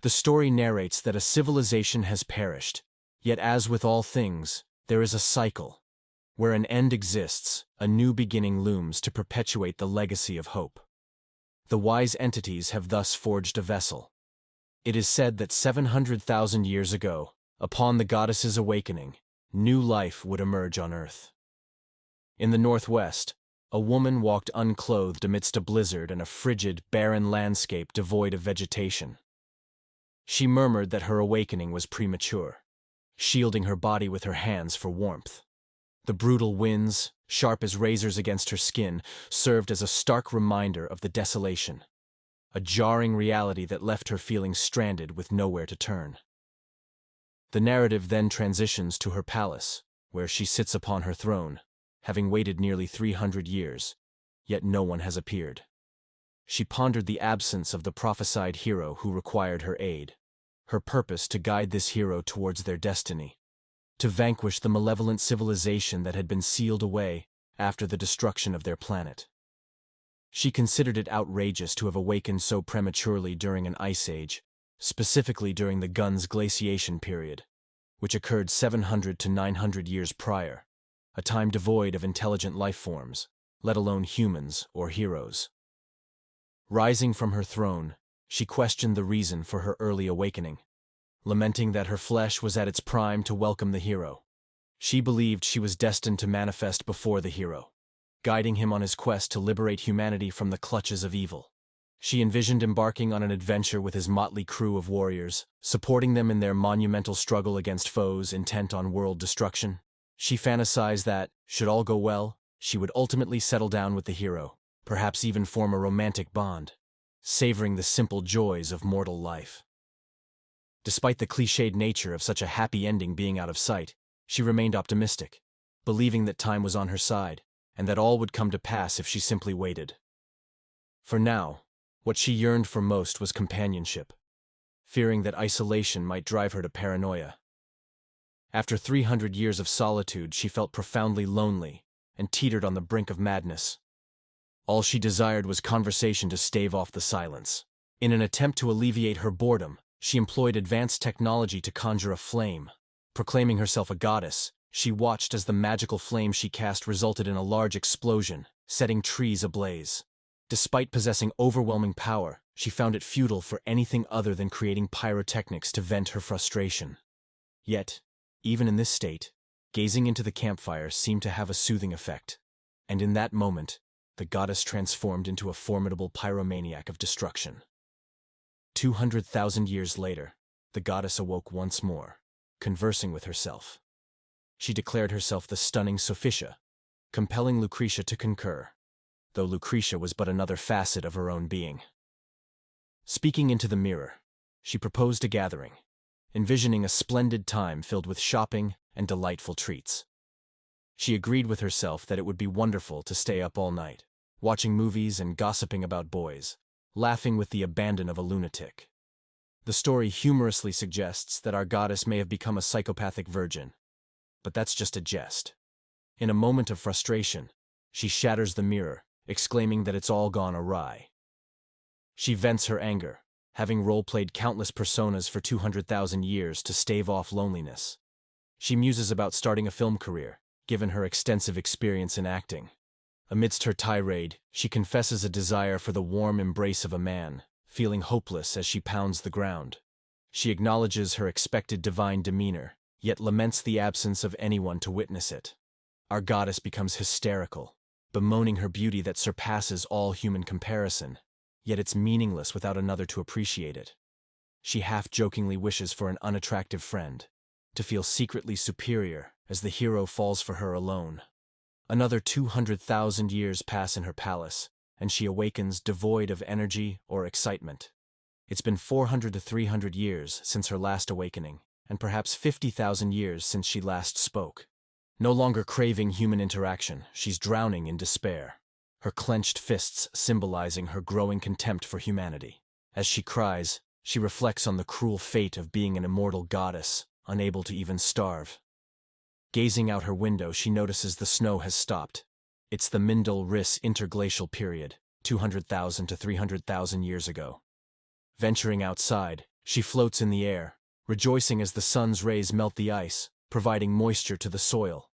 The story narrates that a civilization has perished, yet as with all things, there is a cycle. Where an end exists, a new beginning looms to perpetuate the legacy of hope. The wise entities have thus forged a vessel. It is said that 700,000 years ago, upon the goddess's awakening, new life would emerge on Earth. In the northwest, a woman walked unclothed amidst a blizzard and a frigid, barren landscape devoid of vegetation. She murmured that her awakening was premature, shielding her body with her hands for warmth. The brutal winds, sharp as razors against her skin, served as a stark reminder of the desolation, a jarring reality that left her feeling stranded with nowhere to turn. The narrative then transitions to her palace, where she sits upon her throne, having waited nearly 300 years, yet no one has appeared. She pondered the absence of the prophesied hero who required her aid, her purpose to guide this hero towards their destiny, to vanquish the malevolent civilization that had been sealed away after the destruction of their planet. She considered it outrageous to have awakened so prematurely during an ice age, specifically during the Gun's glaciation period, which occurred 700 to 900 years prior, a time devoid of intelligent life forms, let alone humans or heroes. Rising from her throne, she questioned the reason for her early awakening, lamenting that her flesh was at its prime to welcome the hero. She believed she was destined to manifest before the hero, guiding him on his quest to liberate humanity from the clutches of evil. She envisioned embarking on an adventure with his motley crew of warriors, supporting them in their monumental struggle against foes intent on world destruction. She fantasized that, should all go well, she would ultimately settle down with the hero, perhaps even form a romantic bond, savoring the simple joys of mortal life. Despite the cliched nature of such a happy ending being out of sight, she remained optimistic, believing that time was on her side, and that all would come to pass if she simply waited. For now, what she yearned for most was companionship, fearing that isolation might drive her to paranoia. After 300 years of solitude, she felt profoundly lonely and teetered on the brink of madness. All she desired was conversation to stave off the silence. In an attempt to alleviate her boredom, she employed advanced technology to conjure a flame. Proclaiming herself a goddess, she watched as the magical flame she cast resulted in a large explosion, setting trees ablaze. Despite possessing overwhelming power, she found it futile for anything other than creating pyrotechnics to vent her frustration. Yet, even in this state, gazing into the campfire seemed to have a soothing effect, and in that moment, the goddess transformed into a formidable pyromaniac of destruction. 200,000 years later, the goddess awoke once more, conversing with herself. She declared herself the stunning SAUCEsy, compelling Lucretia to concur, though Lucretia was but another facet of her own being. Speaking into the mirror, she proposed a gathering, envisioning a splendid time filled with shopping and delightful treats. She agreed with herself that it would be wonderful to stay up all night, watching movies and gossiping about boys, laughing with the abandon of a lunatic. The story humorously suggests that our goddess may have become a psychopathic virgin, but that's just a jest. In a moment of frustration, she shatters the mirror, exclaiming that it's all gone awry. She vents her anger, having role-played countless personas for 200,000 years to stave off loneliness. She muses about starting a film career, given her extensive experience in acting. Amidst her tirade, she confesses a desire for the warm embrace of a man, feeling hopeless as she pounds the ground. She acknowledges her expected divine demeanor, yet laments the absence of anyone to witness it. Our goddess becomes hysterical, bemoaning her beauty that surpasses all human comparison, yet it's meaningless without another to appreciate it. She half-jokingly wishes for an unattractive friend, to feel secretly superior as the hero falls for her alone. Another 200,000 years pass in her palace, and she awakens devoid of energy or excitement. It's been 400 to 300 years since her last awakening, and perhaps 50,000 years since she last spoke. No longer craving human interaction, she's drowning in despair, her clenched fists symbolizing her growing contempt for humanity. As she cries, she reflects on the cruel fate of being an immortal goddess, unable to even starve. Gazing out her window, she notices the snow has stopped. It's the Mindel-Riss interglacial period, 200,000 to 300,000 years ago. Venturing outside, She floats in the air, rejoicing as the sun's rays melt the ice, providing moisture to the soil.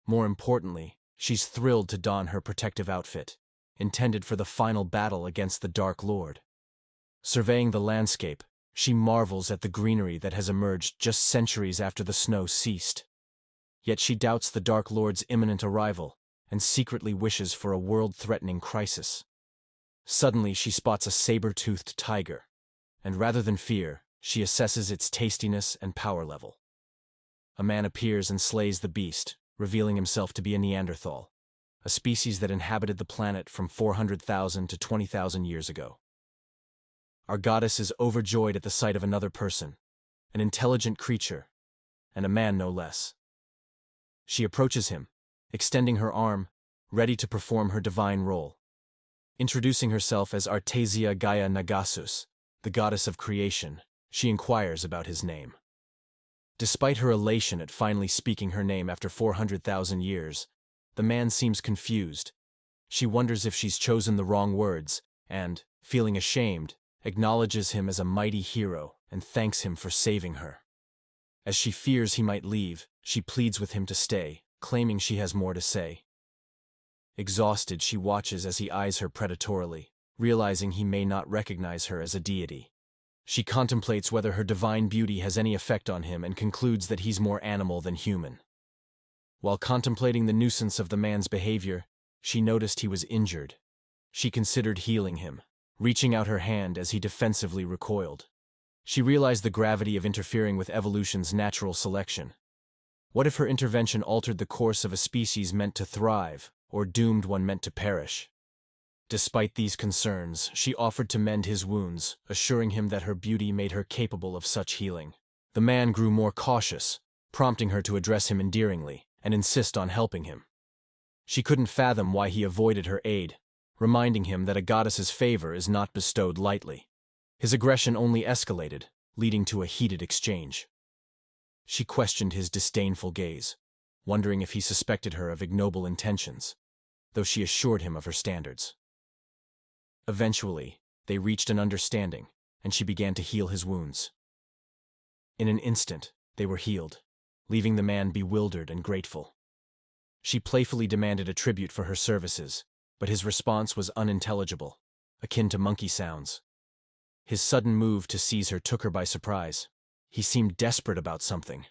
More importantly, she's thrilled to don her protective outfit, intended for the final battle against the Dark Lord. Surveying the landscape, she marvels at the greenery that has emerged just centuries after the snow ceased. Yet she doubts the Dark Lord's imminent arrival and secretly wishes for a world-threatening crisis. Suddenly, she spots a saber-toothed tiger, and rather than fear, she assesses its tastiness and power level. A man appears and slays the beast, revealing himself to be a Neanderthal, a species that inhabited the planet from 400,000 to 20,000 years ago. Our goddess is overjoyed at the sight of another person, an intelligent creature, and a man no less. She approaches him, extending her arm, ready to perform her divine role. Introducing herself as Artesia Gaia Nagasus, the goddess of creation, she inquires about his name. Despite her elation at finally speaking her name after 400,000 years, the man seems confused. She wonders if she's chosen the wrong words, and, feeling ashamed, acknowledges him as a mighty hero and thanks him for saving her. As she fears he might leave, she pleads with him to stay, claiming she has more to say. Exhausted, she watches as he eyes her predatorily, realizing he may not recognize her as a deity. She contemplates whether her divine beauty has any effect on him and concludes that he's more animal than human. While contemplating the nuisance of the man's behavior, she noticed he was injured. She considered healing him, reaching out her hand as he defensively recoiled. She realized the gravity of interfering with evolution's natural selection. What if her intervention altered the course of a species meant to thrive, or doomed one meant to perish? Despite these concerns, she offered to mend his wounds, assuring him that her beauty made her capable of such healing. The man grew more cautious, prompting her to address him endearingly and insist on helping him. She couldn't fathom why he avoided her aid, reminding him that a goddess's favor is not bestowed lightly. His aggression only escalated, leading to a heated exchange. She questioned his disdainful gaze, wondering if he suspected her of ignoble intentions, though she assured him of her standards. Eventually, they reached an understanding, and she began to heal his wounds. In an instant, they were healed, leaving the man bewildered and grateful. She playfully demanded a tribute for her services, but his response was unintelligible, akin to monkey sounds. His sudden move to seize her took her by surprise. He seemed desperate about something.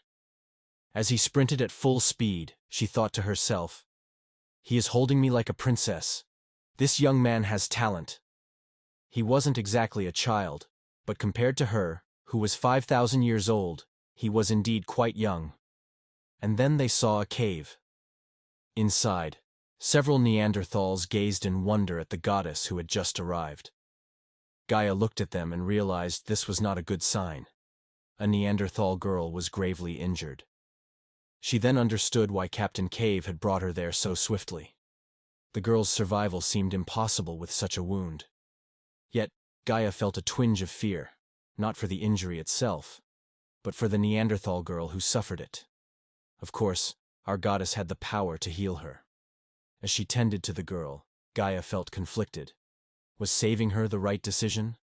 As he sprinted at full speed, she thought to herself, "He is holding me like a princess. This young man has talent." He wasn't exactly a child, but compared to her, who was 5,000 years old, he was indeed quite young. And then they saw a cave. Inside, several Neanderthals gazed in wonder at the goddess who had just arrived. Gaia looked at them and realized this was not a good sign. A Neanderthal girl was gravely injured. She then understood why Captain Cave had brought her there so swiftly. The girl's survival seemed impossible with such a wound. Yet, Gaia felt a twinge of fear, not for the injury itself, but for the Neanderthal girl who suffered it. Of course, our goddess had the power to heal her. As she tended to the girl, Gaia felt conflicted. Was saving her the right decision?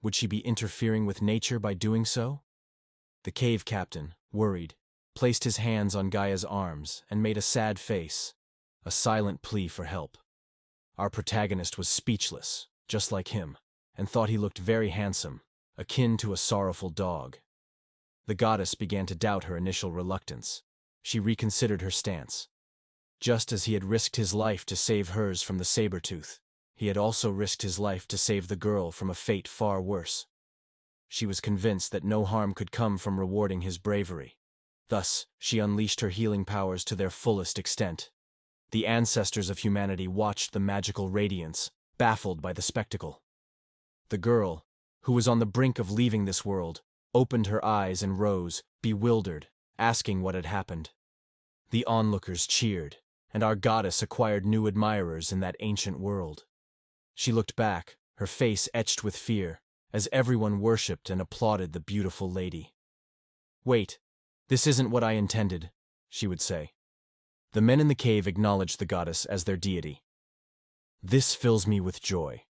Would she be interfering with nature by doing so? The cave captain, worried, placed his hands on Gaia's arms and made a sad face, a silent plea for help. Our protagonist was speechless, just like him, and thought he looked very handsome, akin to a sorrowful dog. The goddess began to doubt her initial reluctance. She reconsidered her stance. Just as he had risked his life to save hers from the saber-tooth, he had also risked his life to save the girl from a fate far worse. She was convinced that no harm could come from rewarding his bravery. Thus, she unleashed her healing powers to their fullest extent. The ancestors of humanity watched the magical radiance, baffled by the spectacle. The girl, who was on the brink of leaving this world, opened her eyes and rose, bewildered, asking what had happened. The onlookers cheered, and our goddess acquired new admirers in that ancient world. She looked back, her face etched with fear, as everyone worshipped and applauded the beautiful lady. "Wait, this isn't what I intended," she would say. The men in the cave acknowledged the goddess as their deity. "This fills me with joy.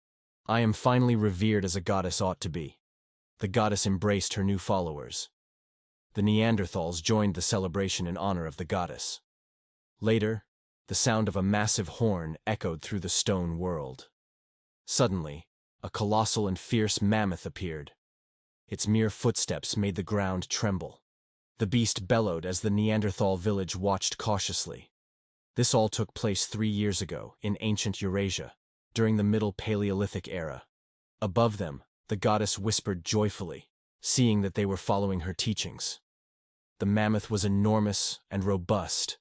I am finally revered as a goddess ought to be." The goddess embraced her new followers. The Neanderthals joined the celebration in honor of the goddess. Later, the sound of a massive horn echoed through the stone world. Suddenly, a colossal and fierce mammoth appeared. Its mere footsteps made the ground tremble. The beast bellowed as the Neanderthal village watched cautiously. This all took place 3 years ago, in ancient Eurasia, during the Middle Paleolithic era. Above them, the goddess whispered joyfully, seeing that they were following her teachings. The mammoth was enormous and robust.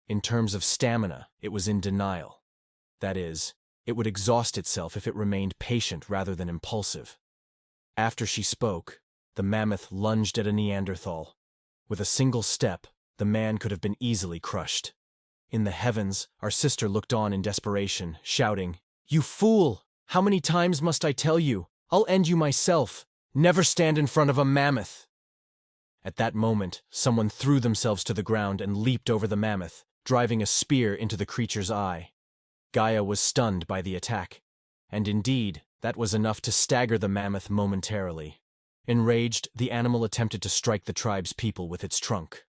In terms of stamina, it was in denial. That is, it would exhaust itself if it remained patient rather than impulsive. After she spoke, the mammoth lunged at a Neanderthal. With a single step, the man could have been easily crushed. In the heavens, our sister looked on in desperation, shouting, "You fool! How many times must I tell you? I'll end you myself. Never stand in front of a mammoth!" At that moment, someone threw themselves to the ground and leaped over the mammoth, driving a spear into the creature's eye. Gaia was stunned by the attack, and indeed, that was enough to stagger the mammoth momentarily. Enraged, the animal attempted to strike the tribe's people with its trunk.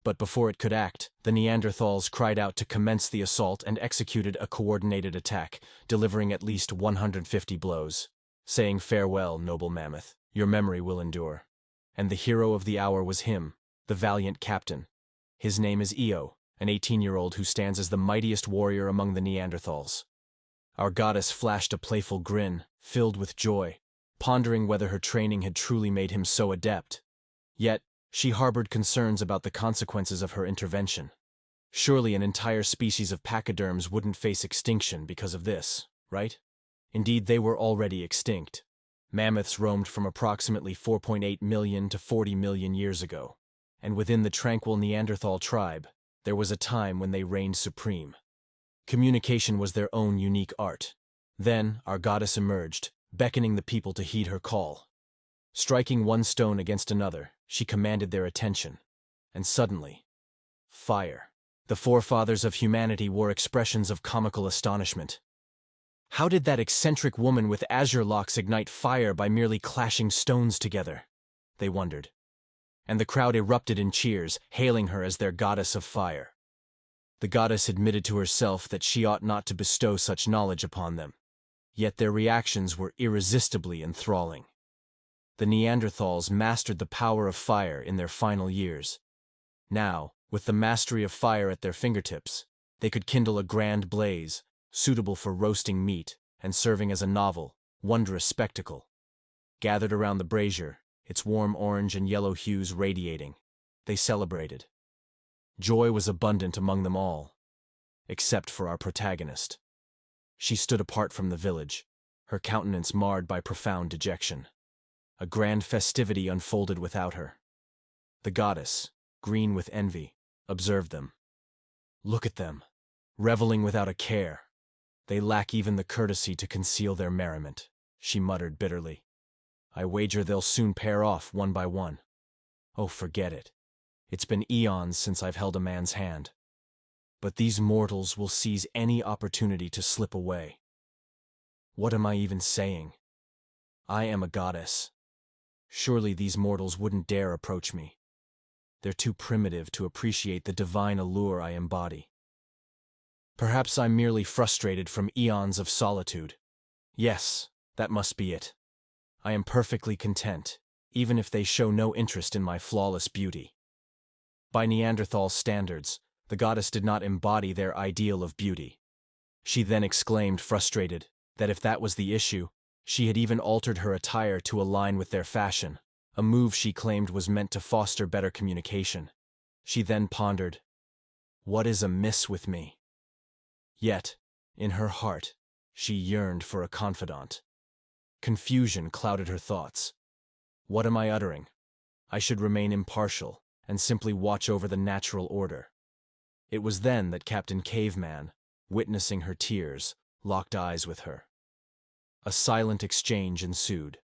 But before it could act, the Neanderthals cried out to commence the assault and executed a coordinated attack, delivering at least 150 blows, saying, "Farewell, noble mammoth, your memory will endure." And the hero of the hour was him, the valiant captain. His name is Io, an 18-year-old who stands as the mightiest warrior among the Neanderthals. Our goddess flashed a playful grin, filled with joy, pondering whether her training had truly made him so adept. Yet, she harbored concerns about the consequences of her intervention. Surely an entire species of pachyderms wouldn't face extinction because of this, right? Indeed, they were already extinct. Mammoths roamed from approximately 4.8 million to 40 million years ago, and within the tranquil Neanderthal tribe, there was a time when they reigned supreme. Communication was their own unique art. Then, our goddess emerged, beckoning the people to heed her call. Striking one stone against another, she commanded their attention. And suddenly, fire. The forefathers of humanity wore expressions of comical astonishment. How did that eccentric woman with azure locks ignite fire by merely clashing stones together? They wondered. And the crowd erupted in cheers, hailing her as their goddess of fire. The goddess admitted to herself that she ought not to bestow such knowledge upon them. Yet their reactions were irresistibly enthralling. The Neanderthals mastered the power of fire in their final years. Now, with the mastery of fire at their fingertips, they could kindle a grand blaze, suitable for roasting meat and serving as a novel, wondrous spectacle. Gathered around the brazier, its warm orange and yellow hues radiating, they celebrated. Joy was abundant among them all, except for our protagonist. She stood apart from the village, her countenance marred by profound dejection. A grand festivity unfolded without her. The goddess, green with envy, observed them. "Look at them, reveling without a care. They lack even the courtesy to conceal their merriment," she muttered bitterly. "I wager they'll soon pair off one by one. Oh, forget it. It's been eons since I've held a man's hand. But these mortals will seize any opportunity to slip away. What am I even saying? I am a goddess. Surely these mortals wouldn't dare approach me. They're too primitive to appreciate the divine allure I embody. Perhaps I'm merely frustrated from eons of solitude. Yes, that must be it. I am perfectly content, even if they show no interest in my flawless beauty." By Neanderthal standards, the goddess did not embody their ideal of beauty. She then exclaimed, frustrated, that if that was the issue, she had even altered her attire to align with their fashion, a move she claimed was meant to foster better communication. She then pondered, "What is amiss with me?" Yet, in her heart, she yearned for a confidant. Confusion clouded her thoughts. What am I uttering? I should remain impartial and simply watch over the natural order. It was then that Captain Caveman, witnessing her tears, locked eyes with her. A silent exchange ensued.